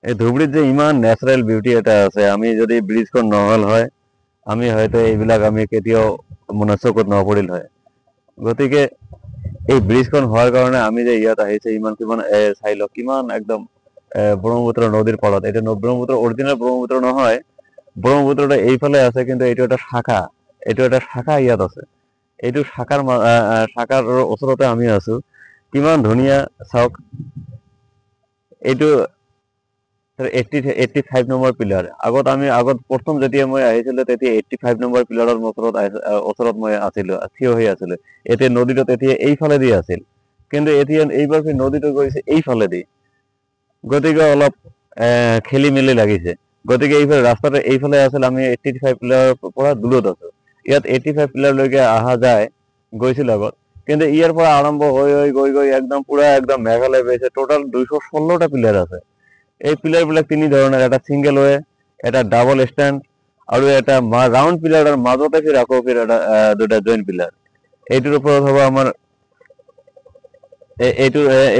এই ধুবুৰীত যে ইমান নেচাৰেল বিউটি এটা আছে, আমি যদি ব্ৰিজখন নহল হয় আমি হয়তো এইবিলাক আমি কেতিয়াও মনত চকুত নপৰিল হয়। গতিকে এই ব্ৰিজখন হোৱাৰ কাৰণে আমি যে ইয়াত আহিছে ইমান কিমান চাই লওক কিমান একদম ব্ৰহ্মপুত্ৰ নদীৰ পাৰত। এটা ব্ৰহ্মপুত্ৰ অৰিজিনেল ব্ৰহ্মপুত্ৰ নহয়, ব্ৰহ্মপুত্ৰটা এইফালে আছে কিন্তু এইটো এটা শাখা, ইয়াত আছে। এইটো শাখাৰ ওচৰতে আমি আছো। কিমান ধুনীয়া চাওক, এইটো 85 নম্বৰ পিলাৰ। আগত প্ৰথম যেতিয়া মই আহিছিলো তেতিয়া 85 নম্বৰ পিলাৰৰ ওচৰত মই আছিলো, থিয় হৈ আছিলো। এতিয়া নদীটো তেতিয়া এইফালেদি আছিল, কিন্তু এতিয়া এইবাৰ নদীটো গৈছে এইফালেদি। গতিকে অলপ খেলি মেলি লাগিছে। গতিকে এইফালে ৰাস্তাটো এইফালে আছিল, আমি 85 পিলাৰৰ পৰা দূৰত আছো। ইয়াত 85 পিলাৰলৈকে অহা যায়, গৈছিল আগত। কিন্তু ইয়াৰ পৰা আৰম্ভ হৈ গৈ একদম পুৰা একদম মেঘালয় গৈছে। টোটাল 216টা পিলাৰ আছে। এই পিলাৰ বিলাক তিনি ধৰণৰ, এটা সিংগল ৱে, এটা ডাবল ষ্টেণ্ড আৰু এটা ৰাউণ্ড পিলাৰৰ মাজতে আকৌ এটা দুটা জইণ্ট পিলাৰ। এইটোৰ ওপৰত হ'ব আমাৰ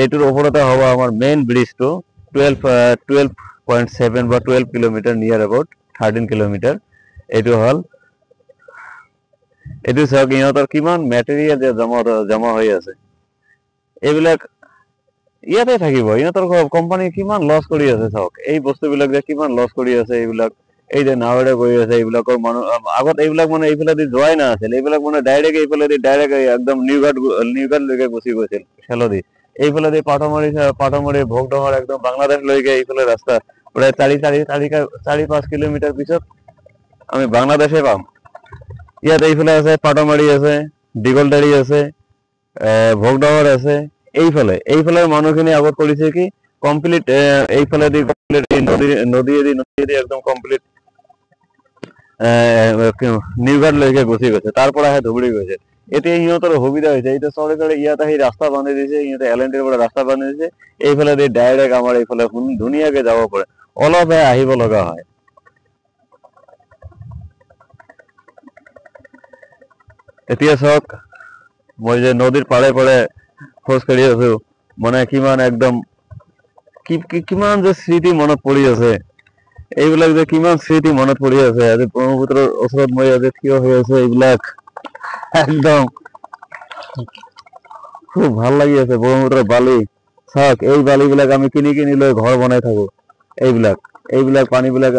এইটোৰ ওপৰতে হ'ব আমাৰ মেইন ব্ৰিজটো 12.7 বা 12 কিলোমিটাৰ, নিয়াৰ এবাউট 13 কিলোমিটাৰ। এইটো হ'ল, এইটো চাওক ইহঁতৰ কিমান মেটেৰিয়েল জমা হৈ আছে। এইবিলাক ইয়াতে থাকিব, ইহঁতৰ কোম্পানী কিমান লছ কৰি আছে চাওক। এই বস্তুবিলাক যে কিমান লছ কৰি আছে। এইবিলাক এই যে নাৱেৰে গৈ আছে, এইবিলাকৰ মানুহ আগত এইবিলাক মানে এইফালেদি যোৱাই নাছিল। এইবিলাক মানে ডাইৰেক্ট একদম নিউ ঘাটলৈকে গুচি গৈছিল খেলদি। এইফালেদি পাঠমাৰি ভোগডঙৰ একদম বাংলাদেশ লৈকে এইফালে ৰাস্তা প্ৰায় 4-5 কিলোমিটাৰ পিছত আমি বাংলাদেশে পাম। ইয়াত এইফালে আছে পাটমাৰি আছে, দীঘলদাৰি আছে, ভোগডঙৰ আছে। এইফালে মানুহখিনি আগত কৰিছে কি কমপ্লিট এইফালেদি নদীয়েদি একদম কমপ্লিট নিউ ঘাটলৈকে গুচি গৈছে, তাৰ পৰাহে ধুবুৰী গৈছে। এতিয়া সিহঁতৰ সুবিধা হৈছে, এতিয়া চৰকাৰে ইয়াত আহি ৰাস্তা বান্ধি দিছে, সিহঁতে LNTৰ পৰা ৰাস্তা বান্ধি দিছে। এইফালেদি ডাইৰেক্ট আমাৰ এইফালে ধুনীয়াকে যাব পাৰে, অলপহে আহিব লগা হয়। এতিয়া চাওক, মই যে নদীৰ পাৰে পাৰে খোজ কাঢ়ি আছো, মানে কিমান একদম কিমান যে স্মৃতি মনত পৰি আছে। এইবিলাক যে কিমান স্মৃতি মনত পৰি আছে। আজি ব্ৰহ্মপুত্ৰৰ ওচৰত মই আজি থিয় হৈ আছো, এইবিলাক একদম খুব ভাল লাগি আছে। ব্ৰহ্মপুত্ৰৰ বালি চাওক, এই বালিবিলাক আমি কিনি লৈ ঘৰ বনাই থাকো। এইবিলাক পানীবিলাক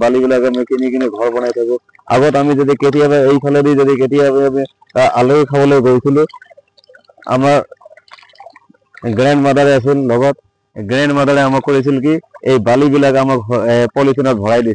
বালিবিলাক আমি কিনি ঘৰ বনাই থাকো। আগত আমি যদি কেতিয়াবা এইফালেদি যদি কেতিয়াবা আলহী খাবলৈ গৈছিলো, আমাৰ গ্ৰেণ্ড মাদাৰে আছিল লগত। গ্ৰেণ্ড মাদাৰে আমাক কৰিছিল কি, এই বালিবিলাক আমাক পলিথিনত ভৰাই দিছিল।